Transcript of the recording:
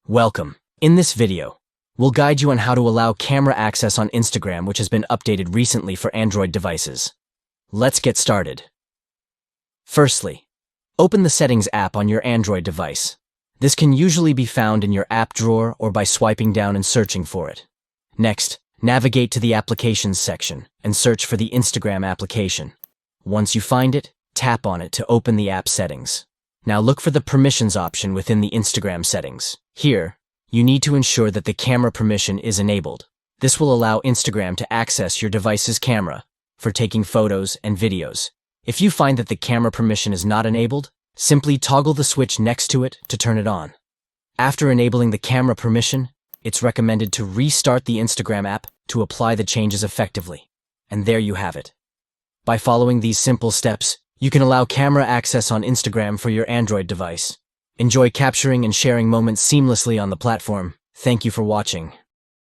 Welcome. In this video, we'll guide you on how to allow camera access on Instagram, which has been updated recently for Android devices. Let's get started. Firstly, open the Settings app on your Android device. This can usually be found in your app drawer or by swiping down and searching for it. Next, navigate to the Applications section and search for the Instagram application. Once you find it, tap on it to open the app settings. Now look for the Permissions option within the Instagram settings. Here, you need to ensure that the camera permission is enabled. This will allow Instagram to access your device's camera for taking photos and videos. If you find that the camera permission is not enabled, simply toggle the switch next to it to turn it on. After enabling the camera permission, it's recommended to restart the Instagram app to apply the changes effectively. And there you have it. By following these simple steps, you can allow camera access on Instagram for your Android device. Enjoy capturing and sharing moments seamlessly on the platform. Thank you for watching.